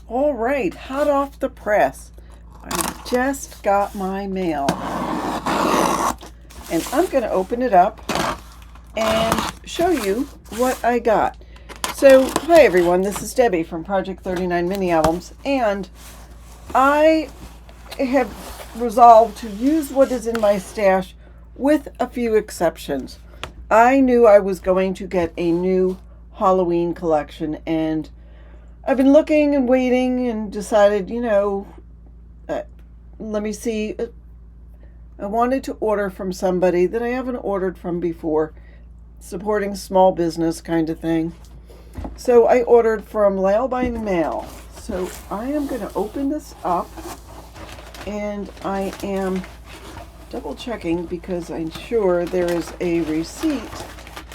All right, hot off the press. I just got my mail. And I'm going to open it up and show you what I got. So, hi everyone, this is Debbie from Project 39 Mini Albums, and I have resolved to use what is in my stash with a few exceptions. I knew I was going to get a new Halloween collection, and I've been looking and waiting and decided, let me see. I wanted to order from somebody that I haven't ordered from before, supporting small business kind of thing. So I ordered from Layle By Mail. So I am going to open this up, and I am double checking because I'm sure there is a receipt,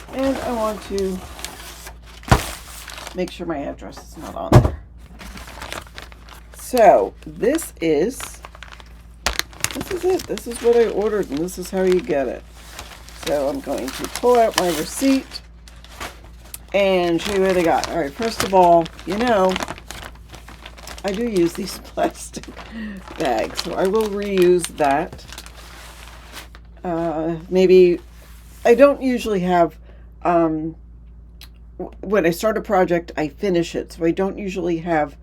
and I want to make sure my address is not on there. So this is it. This is what I ordered, and this is how you get it. So I'm going to pull out my receipt and show you what I got. All right, first of all, I do use these plastic bags, so I will reuse that. Maybe I don't usually have, when I start a project, I finish it, so I don't usually have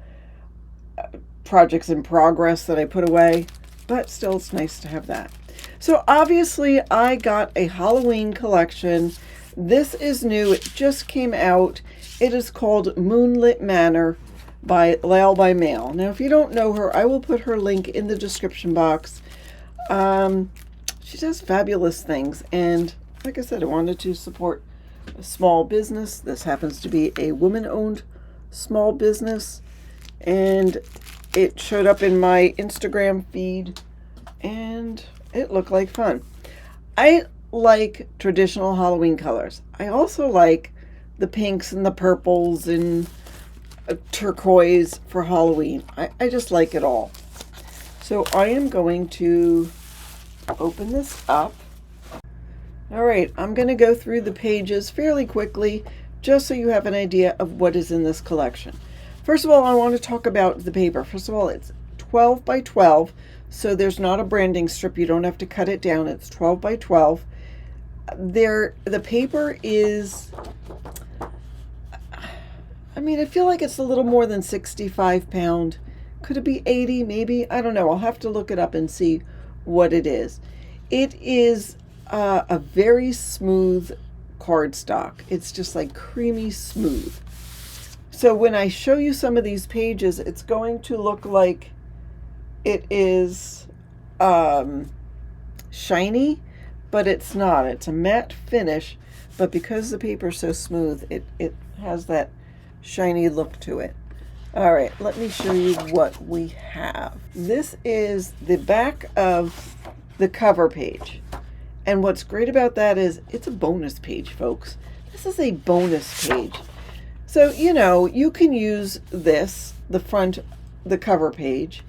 projects in progress that I put away, but still it's nice to have that. So obviously I got a Halloween collection. This is new. It just came out. It is called Moonlit Manor by Layle By Mail. Now, if you don't know her, I will put her link in the description box. She does fabulous things, and like I said, I wanted to support a small business. This happens to be a woman-owned small business, and it showed up in my Instagram feed, and it looked like fun. I like traditional Halloween colors. I also like the pinks and the purples and turquoise for Halloween. I just like it all. So I am going to open this up. All right, I'm going to go through the pages fairly quickly just so you have an idea of what is in this collection. First of all, I want to talk about the paper. First of all, it's 12 by 12, so there's not a branding strip. You don't have to cut it down. It's 12 by 12. The paper is, I feel like it's a little more than 65 pound. Could it be 80? Maybe. I don't know. I'll have to look it up and see what it is. It is a very smooth cardstock. It's just like creamy smooth. So when I show you some of these pages, it's going to look like it is shiny, but it's not. It's a matte finish, but because the paper is so smooth, it has that shiny look to it. All right, let me show you what we have. This is the back of the cover page. And what's great about that is it's a bonus page, folks. This is a bonus page. So, you can use this, the cover page,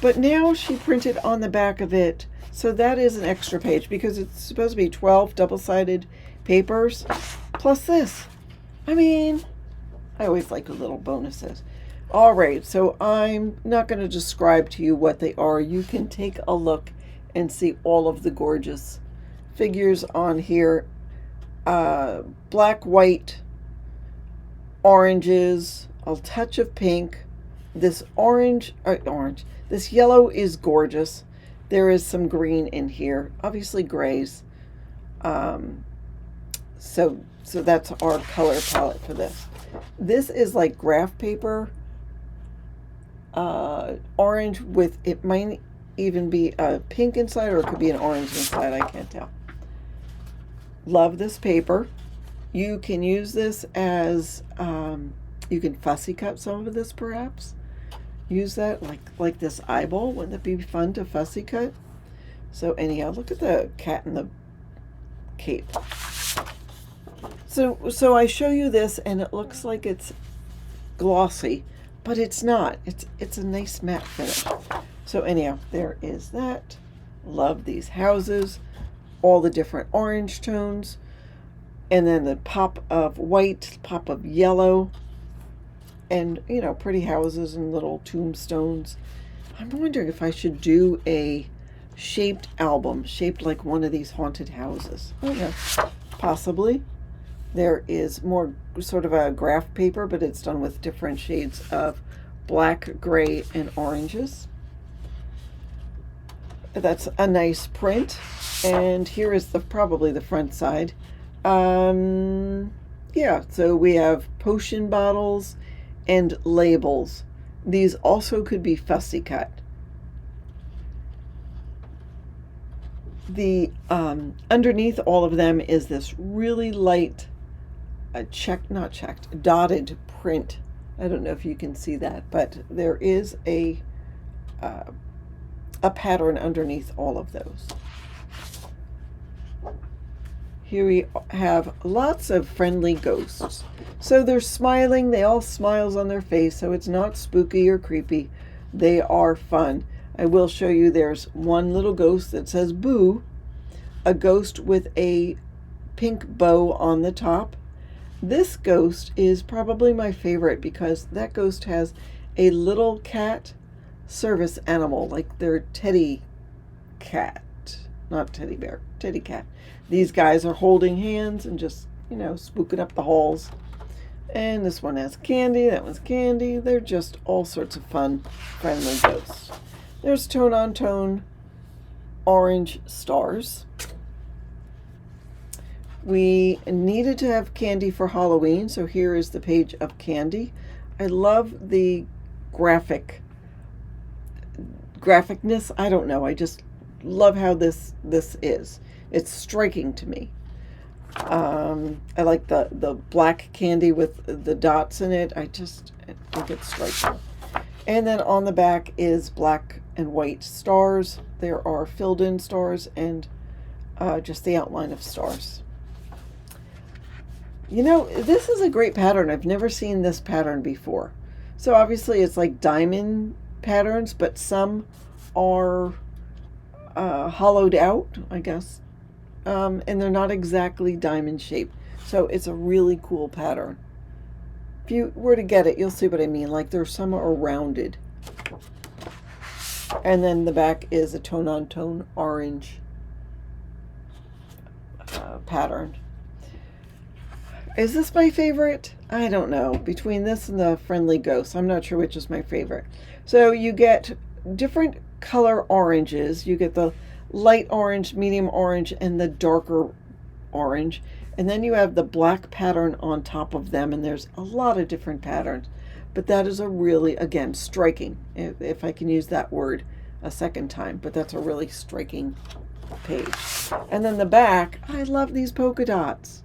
but now she printed on the back of it, so that is an extra page because it's supposed to be 12 double-sided papers plus this. I always like the little bonuses. All right, so I'm not going to describe to you what they are. You can take a look and see all of the gorgeous figures on here. Black, white, oranges, a touch of pink. This this yellow is gorgeous. There is some green in here, obviously grays. So that's our color palette for this. This is like graph paper, orange with, it might even be a pink inside, or it could be an orange inside, I can't tell. Love this paper. You can use this as, you can fussy cut some of this perhaps. Use that like this eyeball. Wouldn't it be fun to fussy cut? So anyhow, look at the cat in the cape. So I show you this and it looks like it's glossy, but it's not. It's a nice matte finish. So anyhow, there is that. Love these houses, all the different orange tones, and then the pop of white, pop of yellow, and, you know, pretty houses and little tombstones. I'm wondering if I should do a shaped album, shaped like one of these haunted houses. I don't know. Possibly. There is more sort of a graph paper, but it's done with different shades of black, gray, and oranges. That's a nice print. And here is probably the front side. Yeah, so we have potion bottles and labels. These also could be fussy cut. The underneath all of them is this really light, dotted print. I don't know if you can see that, but there is a pattern underneath all of those. Here we have lots of friendly ghosts. So they're smiling, they all smiles on their face, so it's not spooky or creepy. They are fun. I will show you there's one little ghost that says boo, a ghost with a pink bow on the top. This ghost is probably my favorite because that ghost has a little cat service animal, like their teddy cat, not teddy bear, teddy cat. These guys are holding hands and just, you know, spooking up the halls. And this one has candy, that one's candy. They're just all sorts of fun, friendly ghosts. There's tone on tone orange stars. We needed to have candy for Halloween, so here is the page of candy. I love the graphicness. I don't know. I just love how this is. It's striking to me. I like the black candy with the dots in it. I think it's striking. And then on the back is black and white stars. There are filled in stars and just the outline of stars. You know, this is a great pattern. I've never seen this pattern before. So obviously it's like diamond patterns, but some are hollowed out, I guess. And they're not exactly diamond shaped. So it's a really cool pattern. If you were to get it, you'll see what I mean. Like there's some are rounded. And then the back is a tone on tone orange pattern. Is this my favorite? I don't know. Between this and the friendly ghost, I'm not sure which is my favorite. So you get different color oranges. You get the light orange, medium orange, and the darker orange. And then you have the black pattern on top of them, and there's a lot of different patterns. But that is a really, again, striking, if I can use that word a second time. But that's a really striking page. And then the back, I love these polka dots.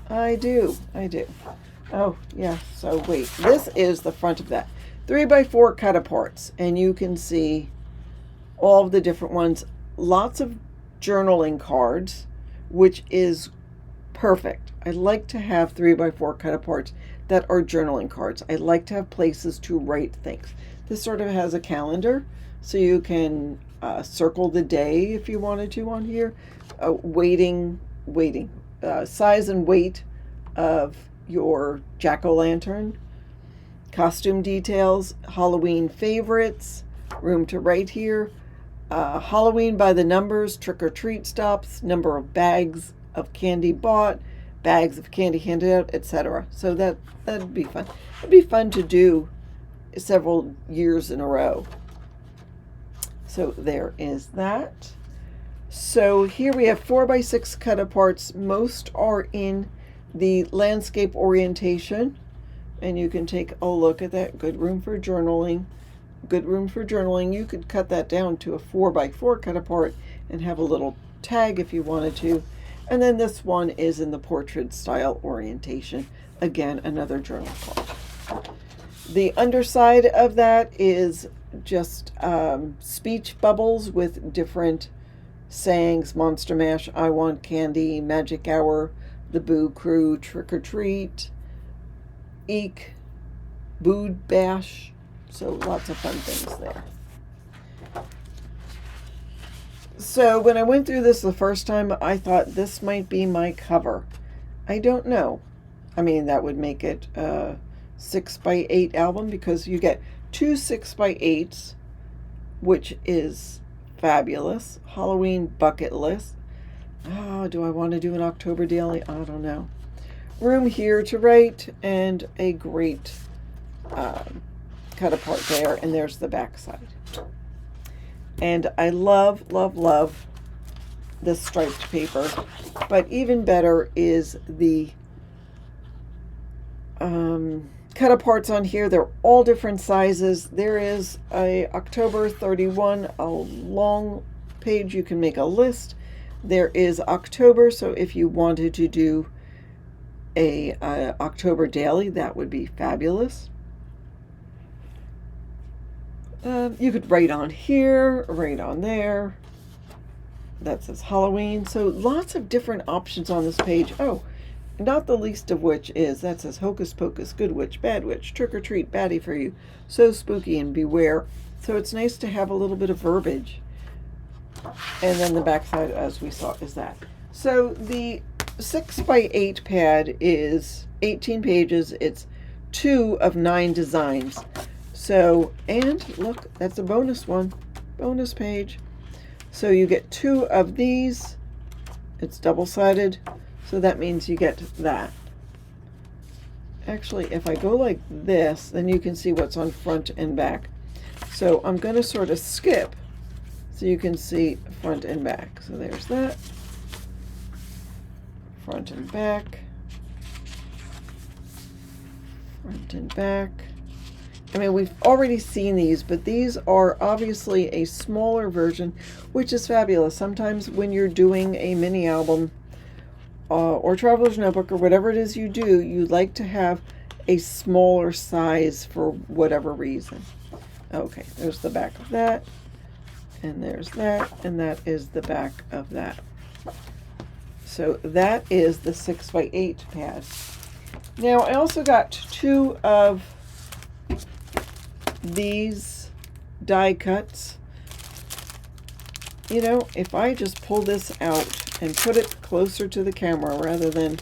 I do. Oh, yeah, so wait. This is the front of that. 3x4 cut aparts, and you can see all of the different ones. Lots of journaling cards, which is perfect. I like to have 3x4 cut aparts that are journaling cards. I like to have places to write things. This sort of has a calendar, so you can circle the day if you wanted to on here. Size and weight of your jack-o'-lantern, costume details, Halloween favorites, room to write here, Halloween by the numbers, trick-or-treat stops, number of bags of candy bought, bags of candy handed out, etc. So that'd be fun. It'd be fun to do several years in a row. So there is that. So here we have 4x6 cut aparts. Most are in the landscape orientation, and you can take a look at that. Good room for journaling. You could cut that down to a 4x4 cut apart and have a little tag if you wanted to. And then this one is in the portrait style orientation. Again, another journal card. The underside of that is just speech bubbles with different sayings: Monster Mash, I Want Candy, Magic Hour, The Boo Crew, Trick or Treat, Eek, Bood Bash. So lots of fun things there. So when I went through this the first time, I thought this might be my cover. I don't know. I mean, that would make it 6x8 album because you get 2 6x8s, which is fabulous. Halloween bucket list. Oh, do I want to do an October daily? I don't know. Room here to write, and a great cut apart there, and there's the back side. And I love, love, love this striped paper, but even better is the cut aparts on here. They're all different sizes. There is a October 31, a long page. You can make a list. There is October, so if you wanted to do a October daily, that would be fabulous. You could write on here, write on there. That says Halloween. So lots of different options on this page. Oh, not the least of which is that says Hocus Pocus, Good Witch, Bad Witch, Trick or Treat, Baddie for You, So Spooky, and Beware. So it's nice to have a little bit of verbiage. And then the back side, as we saw, is that. So the 6x8 pad is 18 pages. It's 2 of 9 designs. So, and look, that's a bonus one, bonus page. So you get 2 of these. It's double-sided, so that means you get that. Actually, if I go like this, then you can see what's on front and back. So I'm going to sort of skip so you can see front and back. So there's that. Front and back. Front and back. I mean, we've already seen these, but these are obviously a smaller version, which is fabulous. Sometimes when you're doing a mini album or Traveler's Notebook or whatever it is you do, you like to have a smaller size for whatever reason. Okay, there's the back of that, and there's that, and that is the back of that. So that is the 6x8 pad. Now, I also got 2 of these die cuts. You know, if I just pull this out and put it closer to the camera rather than,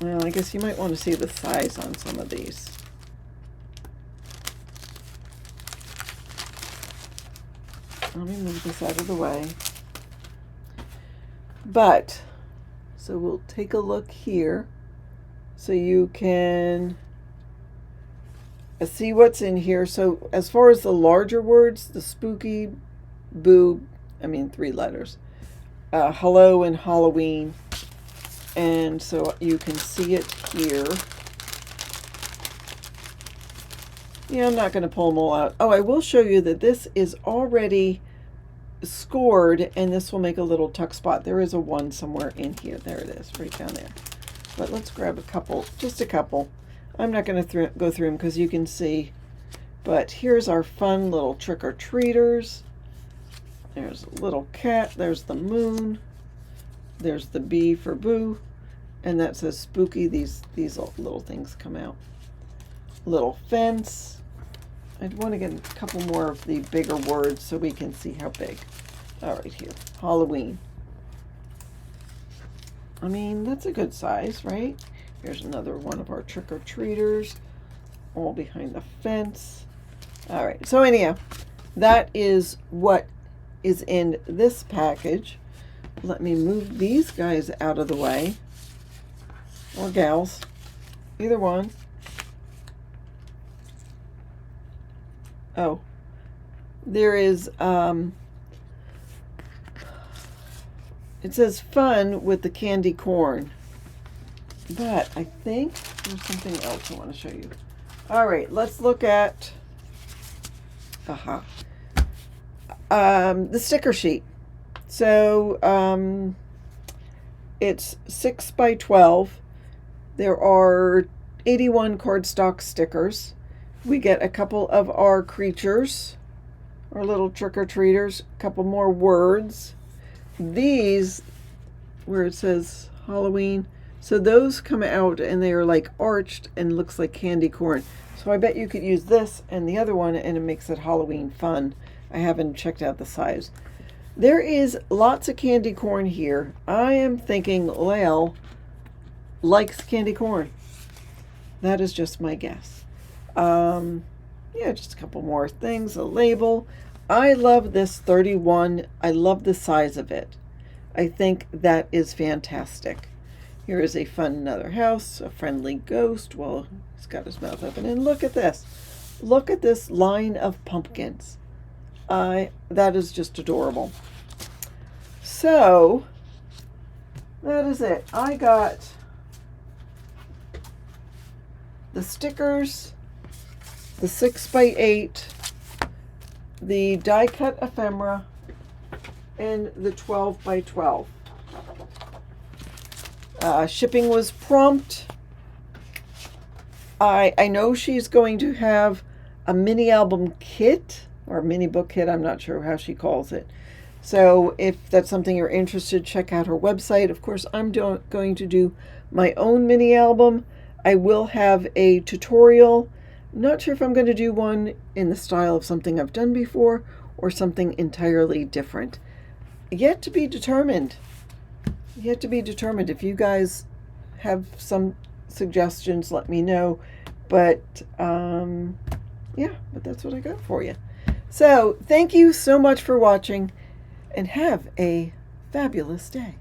well, I guess you might want to see the size on some of these. Let me move this out of the way. But, so we'll take a look here so you can see what's in here. So as far as the larger words, the spooky, boo, 3 letters, hello, and Halloween. And so you can see it here. Yeah, I'm not going to pull them all out. Oh, I will show you that this is already scored, and this will make a little tuck spot. There is a 1 somewhere in here. There it is, right down there. But let's grab a couple, just a couple. I'm not going to go through them because you can see. But here's our fun little trick-or-treaters. There's a little cat. There's the moon. There's the B for boo. And that says spooky. These little things come out. Little fence. I'd want to get a couple more of the bigger words so we can see how big. All right, here. Halloween. I mean, that's a good size, right? Here's another one of our trick-or-treaters, all behind the fence. All right, so anyhow, that is what is in this package. Let me move these guys out of the way, or gals, either one. Oh, there is, it says fun with the candy corn. But I think there's something else I want to show you. All right, let's look at the sticker sheet. So it's 6x12. There are 81 cardstock stickers. We get a couple of our creatures, our little trick-or-treaters, a couple more words. These, where it says Halloween, so those come out and they are like arched and looks like candy corn. So I bet you could use this and the other one and it makes it Halloween fun. I haven't checked out the size. There is lots of candy corn here. I am thinking Layle likes candy corn. That is just my guess. Yeah, just a couple more things. A label. I love this 31. I love the size of it. I think that is fantastic. Here is a fun another house, a friendly ghost. Well, he's got his mouth open. And look at this. Look at this line of pumpkins. That is just adorable. So, that is it. I got the stickers, the 6x8, the die cut ephemera, and the 12x12. Shipping was prompt. I know she's going to have a mini album kit or mini book kit. I'm not sure how she calls it. So if that's something you're interested, check out her website. Of course, I'm going to do my own mini album. I will have a tutorial. I'm not sure if I'm going to do one in the style of something I've done before or something entirely different. Yet to be determined. Yet to be determined. If you guys have some suggestions, let me know. But yeah, but that's what I got for you. So thank you so much for watching, and have a fabulous day.